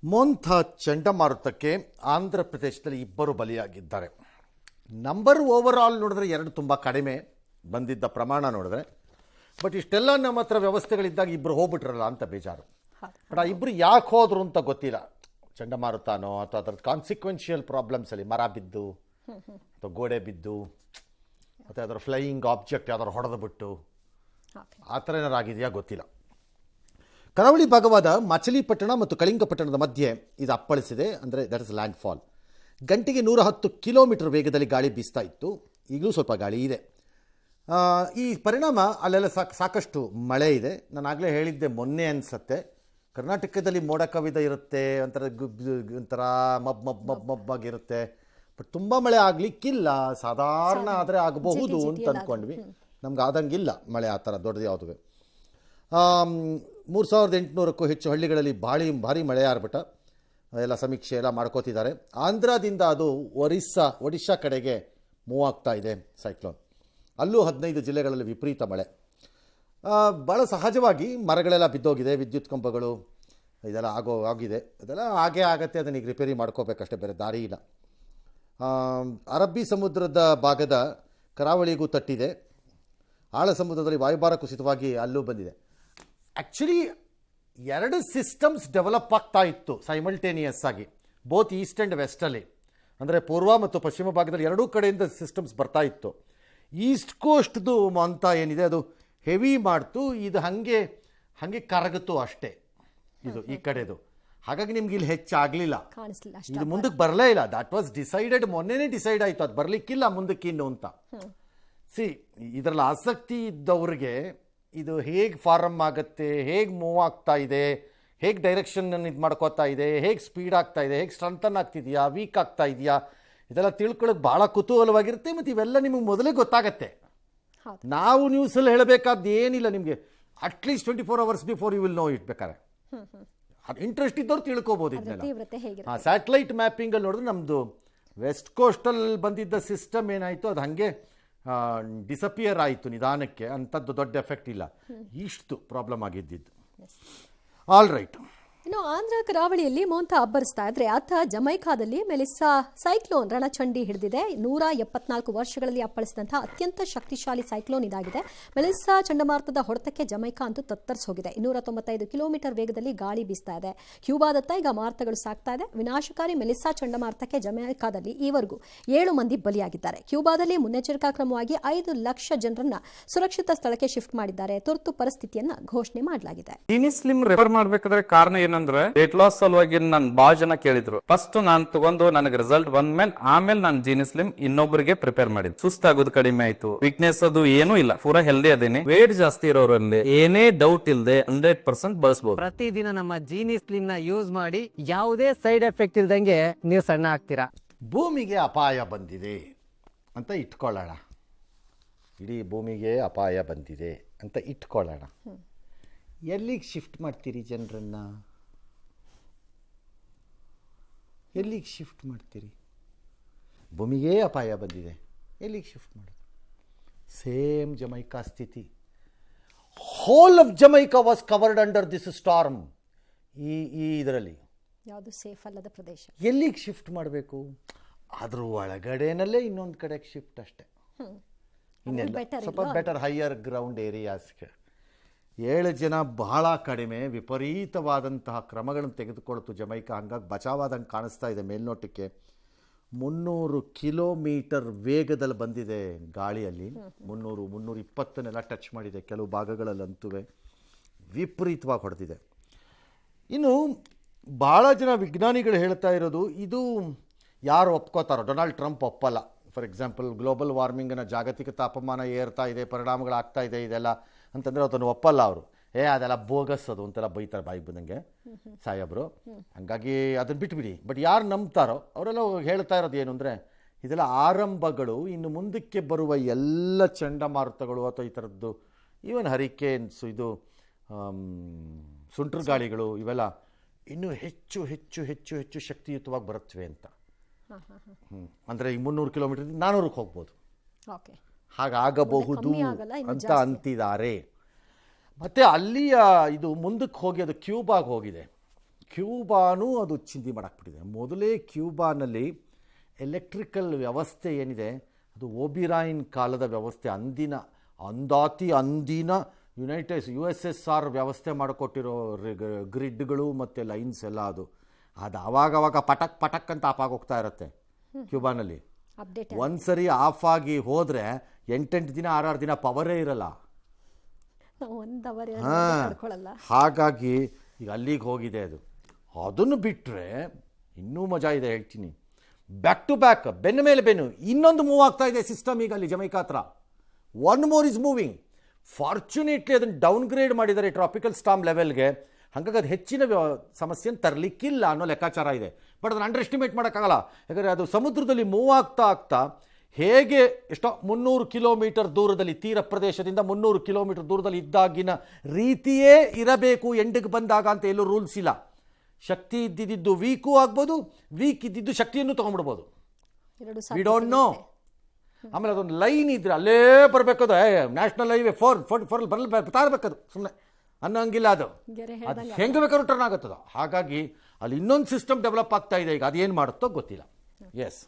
ಮೊಂಥಾ ಚಂಡಮಾರುತಕ್ಕೆ ಆಂಧ್ರ ಪ್ರದೇಶದಲ್ಲಿ ಇಬ್ಬರು ಬಲಿಯಾಗಿದ್ದಾರೆ. ನಂಬರ್ ಓವರ್ ಆಲ್ ನೋಡಿದ್ರೆ 2 ತುಂಬ ಕಡಿಮೆ ಬಂದಿದ್ದ ಪ್ರಮಾಣ ನೋಡಿದ್ರೆ. ಬಟ್ ಇಷ್ಟೆಲ್ಲ ನಮ್ಮ ಹತ್ರ ವ್ಯವಸ್ಥೆಗಳಿದ್ದಾಗ ಇಬ್ಬರು ಹೋಗ್ಬಿಟ್ರಲ್ಲ ಅಂತ ಬೇಜಾರು. ಬಟ್ ಆ ಇಬ್ಬರು ಯಾಕೆ ಹೋದ್ರು ಅಂತ ಗೊತ್ತಿಲ್ಲ. ಚಂಡಮಾರುತನೋ ಅಥವಾ ಅದರ ಕಾನ್ಸಿಕ್ವೆನ್ಷಿಯಲ್ ಪ್ರಾಬ್ಲಮ್ಸಲ್ಲಿ ಮರ ಬಿದ್ದು ಅಥವಾ ಗೋಡೆ ಬಿದ್ದು ಮತ್ತು ಅದರ ಫ್ಲೈಯಿಂಗ್ ಆಬ್ಜೆಕ್ಟ್ ಯಾವ್ದಾರು ಹೊಡೆದು ಬಿಟ್ಟು ಆ ಥರ ಏನಾರು ಆಗಿದೆಯಾ ಗೊತ್ತಿಲ್ಲ. ಕರಾವಳಿ ಭಾಗವಾದ ಮಚಲಿಪಟ್ಟಣ ಮತ್ತು ಕಳಿಂಗಪಟ್ಟಣದ ಮಧ್ಯೆ ಇದು ಅಪ್ಪಳಿಸಿದೆ. ಅಂದರೆ ದಟ್ ಇಸ್ ಲ್ಯಾಂಡ್ ಫಾಲ್. ಗಂಟೆಗೆ 110 ಕಿಲೋಮೀಟರ್ ವೇಗದಲ್ಲಿ ಗಾಳಿ ಬೀಸ್ತಾ ಇತ್ತು. ಈಗಲೂ ಸ್ವಲ್ಪ ಗಾಳಿ ಇದೆ. ಈ ಪರಿಣಾಮ ಅಲ್ಲೆಲ್ಲ ಸಾಕಷ್ಟು ಮಳೆ ಇದೆ. ನಾನು ಆಗಲೇ ಹೇಳಿದ್ದೆ, ಮೊನ್ನೆ ಅನಿಸುತ್ತೆ ಕರ್ನಾಟಕದಲ್ಲಿ ಮೋಡ ಕವಿದ ಇರುತ್ತೆ, ಒಂಥರ ಮಬ್ಬಾಗಿರುತ್ತೆ. ಬಟ್ ತುಂಬ ಮಳೆ ಆಗಲಿಕ್ಕಿಲ್ಲ. ಸಾಧಾರಣ ಆದರೆ ಆಗಬಹುದು ಅಂತ ಅಂದ್ಕೊಂಡ್ವಿ. ನಮ್ಗೆ ಆದಂಗಿಲ್ಲ ಮಳೆ ಆ ಥರ ದೊಡ್ಡದು ಯಾವುದುವೆ. 3800ಕ್ಕೂ ಹೆಚ್ಚು ಹಳ್ಳಿಗಳಲ್ಲಿ ಭಾರಿ ಮಳೆ ಆರ್ಬಿಟ್ಟ. ಎಲ್ಲ ಸಮೀಕ್ಷೆ ಎಲ್ಲ ಮಾಡ್ಕೋತಿದ್ದಾರೆ. ಆಂಧ್ರದಿಂದ ಅದು ಒಡಿಶಾ ಕಡೆಗೆ ಮೂವ್ ಆಗ್ತಾ ಇದೆ ಸೈಕ್ಲೋನ್. ಅಲ್ಲೂ 15 ಜಿಲ್ಲೆಗಳಲ್ಲಿ ವಿಪರೀತ ಮಳೆ. ಭಾಳ ಸಹಜವಾಗಿ ಮರಗಳೆಲ್ಲ ಬಿದ್ದೋಗಿದೆ, ವಿದ್ಯುತ್ ಕಂಬಗಳು ಇದೆಲ್ಲ ಆಗಿದೆ. ಇದೆಲ್ಲ ಹಾಗೇ ಆಗತ್ತೆ. ಅದನ್ನ ಈಗ ರಿಪೇರಿ ಮಾಡ್ಕೋಬೇಕಷ್ಟೇ, ಬೇರೆ ದಾರಿ ಇಲ್ಲ. ಅರಬ್ಬಿ ಸಮುದ್ರದ ಭಾಗದ ಕರಾವಳಿಗೂ ತಟ್ಟಿದೆ. ಆಳ ಸಮುದ್ರದಲ್ಲಿ ವಾಯುಭಾರ ಕುಸಿತವಾಗಿ ಅಲ್ಲೂ ಬಂದಿದೆ. ಆ್ಯಕ್ಚುಲಿ 2 ಸಿಸ್ಟಮ್ಸ್ ಡೆವಲಪ್ ಆಗ್ತಾ ಇತ್ತು ಸೈಮಲ್ಟೇನಿಯಸ್ ಆಗಿ, ಬೋತ್ ಈಸ್ಟ್ ಆ್ಯಂಡ್ ವೆಸ್ಟಲ್ಲಿ. ಅಂದರೆ ಪೂರ್ವ ಮತ್ತು ಪಶ್ಚಿಮ ಭಾಗದಲ್ಲಿ ಎರಡೂ ಕಡೆಯಿಂದ ಸಿಸ್ಟಮ್ಸ್ ಬರ್ತಾ ಇತ್ತು. ಈಸ್ಟ್ ಕೋಸ್ಟ್ದು ಅಂತ ಏನಿದೆ ಅದು ಹೆವಿ ಮಾಡ್ತು, ಇದು ಹಾಗೆ ಕರಗಿತು ಅಷ್ಟೇ. ಇದು ಈ ಕಡೆದು ಹಾಗಾಗಿ ನಿಮ್ಗೆ ಇಲ್ಲಿ ಹೆಚ್ಚಾಗಲಿಲ್ಲ, ಇದು ಮುಂದಕ್ಕೆ ಬರಲೇ ಇಲ್ಲ. ದಟ್ ವಾಸ್ ಡಿಸೈಡೆಡ್, ಮೊನ್ನೆನೇ ಡಿಸೈಡ್ ಆಯಿತು ಅದು ಬರಲಿಕ್ಕಿಲ್ಲ ಮುಂದಕ್ಕೆ ಇನ್ನು ಅಂತ. ಇದರಲ್ಲಿ ಆಸಕ್ತಿ ಇದ್ದವ್ರಿಗೆ ಇದು ಹೇಗೆ ಫಾರಮ್ ಆಗುತ್ತೆ, ಹೇಗೆ ಮೂವ್ ಆಗ್ತಾ ಇದೆ, ಹೇಗೆ ಡೈರೆಕ್ಷನ್ ಇದು ಮಾಡ್ಕೋತಾ ಇದೆ, ಹೇಗೆ ಸ್ಪೀಡ್ ಆಗ್ತಾ ಇದೆ, ಹೇಗೆ ಸ್ಟ್ರೆಂಥನ್ ಆಗ್ತಿದೆಯಾ, ವೀಕ್ ಆಗ್ತಾ ಇದೆಯಾ, ಇದೆಲ್ಲ ತಿಳ್ಕೊಳ್ಳೋಕೆ ಭಾಳ ಕುತೂಹಲವಾಗಿರುತ್ತೆ. ಮತ್ತು ಇವೆಲ್ಲ ನಿಮಗೆ ಮೊದಲೇ ಗೊತ್ತಾಗತ್ತೆ. ನಾವು ನ್ಯೂಸಲ್ಲಿ ಹೇಳಬೇಕಾದ್ದು ಏನಿಲ್ಲ ನಿಮಗೆ. At least 24 hours before you will know it. ಬೇಕಾರೆ ಇಂಟ್ರೆಸ್ಟ್ ಇದ್ದವ್ರು ತಿಳ್ಕೊಬೋದು ಇದನ್ನೆಲ್ಲ. ಸ್ಯಾಟಲೈಟ್ ಮ್ಯಾಪಿಂಗಲ್ಲಿ ನೋಡಿದ್ರೆ ನಮ್ಮದು ವೆಸ್ಟ್ ಕೋಸ್ಟಲ್ಲಿ ಬಂದಿದ್ದ ಸಿಸ್ಟಮ್ ಏನಾಯಿತು ಅದು ಹಾಗೆ ಡಿಸಪಿಯರ್ ಆಯಿತು ನಿಧಾನಕ್ಕೆ. ಅಂಥದ್ದು ದೊಡ್ಡ ಎಫೆಕ್ಟ್ ಇಲ್ಲ. ಇಷ್ಟು ಪ್ರಾಬ್ಲಮ್ ಆಗಿದ್ದಿದ್ದು. All right. ಇನ್ನು ಆಂಧ್ರ ಕರಾವಳಿಯಲ್ಲಿ ಮೊಂಥಾ ಅಬ್ಬರಿಸ್ತಾ ಇದ್ರೆ, ಅತ್ತ ಜಮೈಕಾದಲ್ಲಿ ಮೆಲಿಸಾ ಸೈಕ್ಲೋನ್ ರಣಚಂಡಿ ಹಿಡಿದಿದೆ. 174 ವರ್ಷಗಳಲ್ಲಿ ಅಪ್ಪಳಿಸಿದಂತಹ ಅತ್ಯಂತ ಶಕ್ತಿಶಾಲಿ ಸೈಕ್ಲೋನ್ ಇದಾಗಿದೆ. ಮೆಲಿಸಾ ಚಂಡಮಾರುತದ ಹೊಡೆತಕ್ಕೆ ಜಮೈಕಾ ಅಂತೂ ತತ್ತರಿಸಿ ಹೋಗಿದೆ. 295 ಕಿಲೋಮೀಟರ್ ವೇಗದಲ್ಲಿ ಗಾಳಿ ಬೀಸ್ತಾ ಇದೆ. ಕ್ಯೂಬಾದತ್ತ ಈಗ ಮಾರುತಗಳು ಸಾಗ್ತಾ ಇದೆ. ವಿನಾಶಕಾರಿ ಮೆಲಿಸಾ ಚಂಡಮಾರುತಕ್ಕೆ ಜಮೈಕಾದಲ್ಲಿ ಈವರೆಗೂ 7 ಮಂದಿ ಬಲಿಯಾಗಿದ್ದಾರೆ. ಕ್ಯೂಬಾದಲ್ಲಿ ಮುನ್ನೆಚ್ಚರಿಕಾ ಕ್ರಮವಾಗಿ 5 ಲಕ್ಷ ಜನರನ್ನ ಸುರಕ್ಷಿತ ಸ್ಥಳಕ್ಕೆ ಶಿಫ್ಟ್ ಮಾಡಿದ್ದಾರೆ. ತುರ್ತು ಪರಿಸ್ಥಿತಿಯನ್ನ ಘೋಷಣೆ ಮಾಡಲಾಗಿದೆ. ಕಾರಣ ಏನಂದ್ರೆ ವೇಟ್ ಲಾಸ್ ಸಲುವಾಗಿ ನನ್ ಬಾಳ ಜನ ಕೇಳಿದ್ರು. ಫಸ್ಟ್ ನಾನ್ ತಗೊಂಡು ನನಗೆ ರಿಸಲ್ಟ್ ಬಂದ್ಮೇಲೆ ಆಮೇಲೆ ನಾನು ಜೀನಿ ಸ್ಲಿಮ್ ಇನ್ನೊಬ್ಬರಿಗೆ ಪ್ರಿಪೇರ್ ಮಾಡಿದ್. ಸುಸ್ತಾಗೋದು ಕಡಿಮೆ ಆಯ್ತು, ವೀಕ್ನೆಸ್ ಅದು ಏನೂ ಇಲ್ಲ, ಪೂರಾ ಹೆಲ್ದಿ ಅದೇನೆ. ವೇಟ್ ಜಾಸ್ತಿ ಇರೋರಲ್ಲಿ ಏನೇ ಡೌಟ್ ಇಲ್ಲದೆ 100% ಬಳಸಬಹುದು. ಪ್ರತಿದಿನ ನಮ್ಮ ಜೀನಿ ಸ್ಲಿಮ್ ನ ಯೂಸ್ ಮಾಡಿ ಯಾವುದೇ ಸೈಡ್ ಎಫೆಕ್ಟ್ ಇಲ್ದಂಗೆ ನೀವು ಸಣ್ಣ ಆಗ್ತೀರಾ. ಭೂಮಿಗೆ ಅಪಾಯ ಬಂದಿದೆ ಅಂತ ಇಟ್ಕೊಳ್ಳೋಣ. ಇಡೀ ಭೂಮಿಗೆ ಅಪಾಯ ಬಂದಿದೆ ಅಂತ ಇಟ್ಕೊಳ್ಳೋಣ. ಎಲ್ಲಿಗೆ ಶಿಫ್ಟ್ ಮಾಡ್ತೀರಿ ಜನರನ್ನ? ಎಲ್ಲಿಗೆ ಶಿಫ್ಟ್ ಮಾಡ್ತೀರಿ? ಭೂಮಿಗೆ ಅಪಾಯ ಬಂದಿದೆ, ಎಲ್ಲಿಗೆ ಶಿಫ್ಟ್ ಮಾಡೋದು? ಸೇಮ್ ಜಮೈಕಾ ಸ್ಥಿತಿ. Hole of Jamaica was covered under this storm. ಈ ಇದರಲ್ಲಿ ಯಾವುದು ಸೇಫ್ ಅಲ್ಲದ ಪ್ರದೇಶ. ಎಲ್ಲಿಗೆ ಶಿಫ್ಟ್ ಮಾಡಬೇಕು? ಅದ್ರ ಒಳಗಡೆನಲ್ಲೇ ಇನ್ನೊಂದು ಕಡೆಗೆ ಶಿಫ್ಟ್ ಅಷ್ಟೇ. ಇನ್ನೆಲ್ಲ ಸ್ವಲ್ಪ ಬೆಟರ್ ಹೈಯರ್ ಗ್ರೌಂಡ್ ಏರಿಯಾಸ್ಗೆ. 7 ಜನ ಬಹಳ ಕಡಿಮೆ. ವಿಪರೀತವಾದಂತಹ ಕ್ರಮಗಳನ್ನು ತೆಗೆದುಕೊಳ್ತು ಜಮೈಕಾ. ಹಂಗಾಗಿ ಬಚಾವಾದಂಗೆ ಕಾಣಿಸ್ತಾ ಇದೆ ಮೇಲ್ನೋಟಕ್ಕೆ. 300 ಕಿಲೋಮೀಟರ್ ವೇಗದಲ್ಲಿ ಬಂದಿದೆ ಗಾಳಿಯಲ್ಲಿ. 320 ಟಚ್ ಮಾಡಿದೆ ಕೆಲವು ಭಾಗಗಳಲ್ಲಂತೂ. ವಿಪರೀತವಾಗಿ ಹೊಡೆದಿದೆ. ಇನ್ನು ಭಾಳ ಜನ ವಿಜ್ಞಾನಿಗಳು ಹೇಳ್ತಾ ಇರೋದು, ಇದು ಯಾರು ಒಪ್ಕೋತಾರೋ, ಡೊನಾಲ್ಡ್ ಟ್ರಂಪ್ ಒಪ್ಪಲ್ಲ. ಫಾರ್ ಎಕ್ಸಾಂಪಲ್ ಗ್ಲೋಬಲ್ ವಾರ್ಮಿಂಗನ ಜಾಗತಿಕ ತಾಪಮಾನ ಏರ್ತಾ ಇದೆ, ಪರಿಣಾಮಗಳಾಗ್ತಾ ಇದೆ ಇದೆಲ್ಲ ಅಂತಂದರೆ ಅದನ್ನು ಒಪ್ಪಲ್ಲ ಅವರು. ಅದೆಲ್ಲ ಬೋಗಸ್ ಅದು ಅಂತೆಲ್ಲ ಬೈತಾರೆ ಬಾಯಿಗೆ ಬಂದಂಗೆ ಸಾಹೇಬರು. ಹಾಗಾಗಿ ಅದನ್ನು ಬಿಟ್ಬಿಡಿ. ಬಟ್ ಯಾರು ನಂಬ್ತಾರೋ ಅವರೆಲ್ಲ ಹೇಳ್ತಾ ಇರೋದು ಏನು ಅಂದರೆ, ಇದೆಲ್ಲ ಆರಂಭಗಳು. ಇನ್ನು ಮುಂದಕ್ಕೆ ಬರುವ ಎಲ್ಲ ಚಂಡಮಾರುತಗಳು ಅಥವಾ ಈ ಥರದ್ದು ಈವನ್ ಹರಿಕೇನ್ಸು, ಇದು ಸುಂಟ್ರ ಗಾಳಿಗಳು, ಇವೆಲ್ಲ ಇನ್ನೂ ಹೆಚ್ಚು ಹೆಚ್ಚು ಹೆಚ್ಚು ಹೆಚ್ಚು ಶಕ್ತಿಯುತವಾಗಿ ಬರುತ್ತವೆ ಅಂತ. ಅಂದರೆ ಈ 300 ಕಿಲೋಮೀಟರ್ 400ಕ್ಕೆ ಹೋಗ್ಬೋದು. ಹಾಗಾಗಬಹುದು ಅಂತ ಅಂತಿದ್ದಾರೆ. ಮತ್ತು ಅಲ್ಲಿಯ ಇದು ಮುಂದಕ್ಕೆ ಹೋಗಿ ಅದು ಕ್ಯೂಬಾಗೆ ಹೋಗಿದೆ. ಕ್ಯೂಬಾನು ಅದು ಚಿಂದಿ ಮಾಡಾಕ್ಬಿಟ್ಟಿದೆ. ಮೊದಲೇ ಕ್ಯೂಬಾನಲ್ಲಿ ಎಲೆಕ್ಟ್ರಿಕಲ್ ವ್ಯವಸ್ಥೆ ಏನಿದೆ ಅದು ಓಬಿರಾಯಿನ್ ಕಾಲದ ವ್ಯವಸ್ಥೆ. ಅಂದಿನ USSR ವ್ಯವಸ್ಥೆ ಮಾಡಿಕೊಟ್ಟಿರೋ ಗ್ರಿಡ್ಗಳು ಮತ್ತು ಲೈನ್ಸ್ ಎಲ್ಲ ಅದು ಆವಾಗವಾಗ ಪಟಕ್ ಅಂತ ಆಫ್ ಆಗೋಗ್ತಾ ಇರುತ್ತೆ ಕ್ಯೂಬಾನಲ್ಲಿ. ಅಪ್ಡೇಟ್ ಒಂದ್ಸರಿ ಆಫ್ ಆಗಿ ಹೋದರೆ 8 ದಿನ 6 ದಿನ ಪವರೇ ಇರಲ್ಲ. ಹಾಗಾಗಿ ಈಗ ಅಲ್ಲಿಗೆ ಹೋಗಿದೆ ಅದು. ಅದನ್ನು ಬಿಟ್ಟರೆ ಇನ್ನೂ ಮಜಾ ಇದೆ ಹೇಳ್ತೀನಿ. ಬ್ಯಾಕ್ ಟು ಬ್ಯಾಕ್, ಬೆನ್ನ ಮೇಲೆ ಬೆನ್ನು ಇನ್ನೊಂದು ಮೂವ್ ಆಗ್ತಾ ಇದೆ ಸಿಸ್ಟಮ್. ಈಗ ಅಲ್ಲಿ ಜಮೈಕಾ ಹತ್ರ one more is moving. Fortunately ಅದನ್ನು ಡೌನ್ಗ್ರೇಡ್ ಮಾಡಿದ್ದಾರೆ ಟ್ರಾಪಿಕಲ್ ಸ್ಟಾರ್ಮ್ ಲೆವೆಲ್ಗೆ. ಹಾಗಾಗಿ ಅದು ಹೆಚ್ಚಿನ ಸಮಸ್ಯೆಯನ್ನು ತರಲಿಕ್ಕಿಲ್ಲ ಅನ್ನೋ ಲೆಕ್ಕಾಚಾರ ಇದೆ. ಬಟ್ ಅದನ್ನು ಅಂಡರ್ ಎಸ್ಟಿಮೇಟ್ ಮಾಡೋಕ್ಕಾಗಲ್ಲ. ಯಾಕಂದರೆ ಅದು ಸಮುದ್ರದಲ್ಲಿ ಮೂವ್ ಆಗ್ತಾ ಹೇಗೆ ಎಷ್ಟೋ 300 ಕಿಲೋಮೀಟರ್ ದೂರದಲ್ಲಿ, ತೀರ ಪ್ರದೇಶದಿಂದ 300 ಕಿಲೋಮೀಟರ್ ದೂರದಲ್ಲಿ ಇದ್ದಾಗಿನ ರೀತಿಯೇ ಇರಬೇಕು ಎಂಡಿಗೆ ಬಂದಾಗ ಅಂತ ಎಲ್ಲೂ ರೂಲ್ಸ್ ಇಲ್ಲ. ಶಕ್ತಿ ಇದ್ದಿದ್ದು ವೀಕು ಆಗ್ಬೋದು, ವೀಕ್ ಇದ್ದಿದ್ದು ಶಕ್ತಿಯನ್ನು ತೊಗೊಂಡ್ಬಿಡ್ಬೋದು. We don't know. ಆಮೇಲೆ ಅದೊಂದು ಲೈನ್ ಇದ್ರೆ ಅಲ್ಲೇ ಬರಬೇಕದು. ನ್ಯಾಷನಲ್ ಹೈವೇ 4 ಬರ್ತಾ ಇರಬೇಕದು. ಸುಮ್ಮನೆ ಅನ್ನೋಂಗಿಲ್ಲ ಅದು. ಅದು ಹೆಂಗೆ ಬೇಕಾದ್ರೂ ಟರ್ನ್ ಆಗುತ್ತದ. ಹಾಗಾಗಿ ಅಲ್ಲಿ ಇನ್ನೊಂದು ಸಿಸ್ಟಮ್ ಡೆವಲಪ್ ಆಗ್ತಾ ಇದೆ. ಈಗ ಅದೇನು ಮಾಡುತ್ತೋ ಗೊತ್ತಿಲ್ಲ. ಎಸ್.